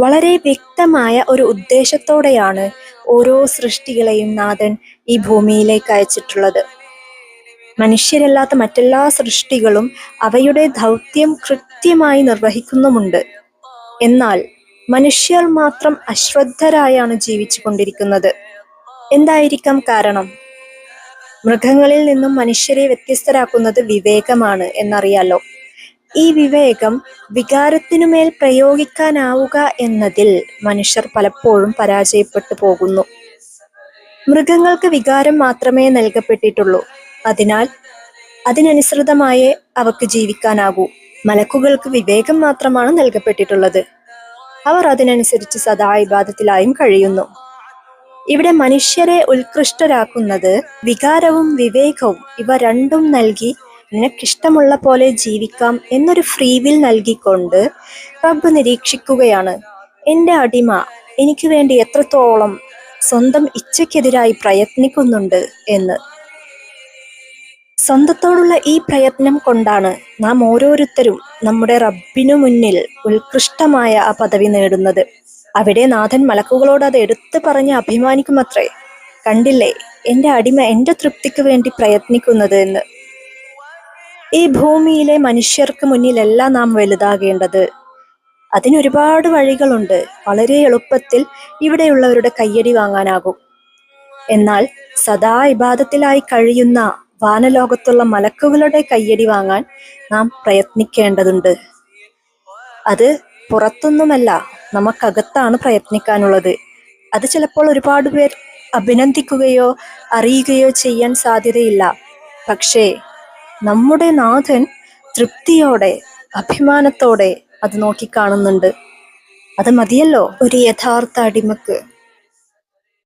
വളരെ വ്യക്തമായ ഒരു ഉദ്ദേശത്തോടെയാണ് ഓരോ സൃഷ്ടികളെയും നാഥൻ ഈ ഭൂമിയിലേക്ക് അയച്ചിട്ടുള്ളത്. മനുഷ്യരല്ലാത്ത മറ്റെല്ലാ സൃഷ്ടികളും അവയുടെ ദൗത്യം കൃത്യമായി നിർവഹിക്കുന്നുമുണ്ട്. എന്നാൽ മനുഷ്യർ മാത്രം അശ്രദ്ധരായാണ് ജീവിച്ചു കൊണ്ടിരിക്കുന്നത്. എന്തായിരിക്കാം കാരണം? മൃഗങ്ങളിൽ നിന്നും മനുഷ്യരെ വ്യത്യസ്തരാക്കുന്നത് വിവേകമാണ് എന്നറിയാലോ. ഈ വിവേകം വികാരത്തിനുമേൽ പ്രയോഗിക്കാനാവുക എന്നതിൽ മനുഷ്യർ പലപ്പോഴും പരാജയപ്പെട്ടു പോകുന്നു. മൃഗങ്ങൾക്ക് വികാരം മാത്രമേ നൽകപ്പെട്ടിട്ടുള്ളൂ. അതിനാൽ അതിനനുസൃതമായേ അവക്ക് ജീവിക്കാനാകൂ. മലക്കുകൾക്ക് വിവേകം മാത്രമാണ് നൽകപ്പെട്ടിട്ടുള്ളത്. അവർ അതിനനുസരിച്ച് സദാ ഇബാദത്തിലായും കഴിയുന്നു. ഇവിടെ മനുഷ്യരെ ഉത്കൃഷ്ടരാക്കുന്നത് വികാരവും വിവേകവും ഇവ രണ്ടും നൽകി നിനക്കിഷ്ടമുള്ള പോലെ ജീവിക്കാം എന്നൊരു ഫ്രീ വിൽ നൽകിക്കൊണ്ട് റബ്ബ് നിരീക്ഷിക്കുകയാണ്. എൻ്റെ അടിമ എനിക്ക് വേണ്ടി എത്രത്തോളം സ്വന്തം ഇച്ഛയ്ക്കെതിരായി പ്രയത്നിക്കുന്നുണ്ട് എന്ന്. സ്വന്തത്തോടുള്ള ഈ പ്രയത്നം കൊണ്ടാണ് നാം ഓരോരുത്തരും നമ്മുടെ റബ്ബിനു മുന്നിൽ ഉത്കൃഷ്ടമായ ആ പദവി നേടുന്നത്. അവിടെ നാഥൻ മലക്കുകളോട് അത് എടുത്തു പറഞ്ഞ് അഭിമാനിക്കുമത്രേ, കണ്ടില്ലേ എൻ്റെ അടിമ എൻ്റെ തൃപ്തിക്ക് വേണ്ടി പ്രയത്നിക്കുന്നത് എന്ന്. ഈ ഭൂമിയിലെ മനുഷ്യർക്ക് മുന്നിലല്ല നാം വലുതാകേണ്ടത്. അതിനൊരുപാട് വഴികളുണ്ട്. വളരെ എളുപ്പത്തിൽ ഇവിടെയുള്ളവരുടെ കയ്യടി വാങ്ങാനാകും. എന്നാൽ സദാ ഇബാദത്തിലായി കഴിയുന്ന വാനലോകത്തുള്ള മലക്കുകളുടെ കയ്യടി വാങ്ങാൻ നാം പ്രയത്നിക്കേണ്ടതുണ്ട്. അത് പുറത്തൊന്നുമല്ല, നമുക്കകത്താണ് പ്രയത്നിക്കാനുള്ളത്. അത് ചിലപ്പോൾ ഒരുപാട് പേർ അഭിനന്ദിക്കുകയോ അറിയുകയോ ചെയ്യാൻ സാധ്യതയില്ല. പക്ഷേ നമ്മുടെ നാഥൻ തൃപ്തിയോടെ അഭിമാനത്തോടെ അത് നോക്കിക്കാണുന്നുണ്ട്. അത് മതിയല്ലോ ഒരു യഥാർത്ഥ അടിമക്ക്.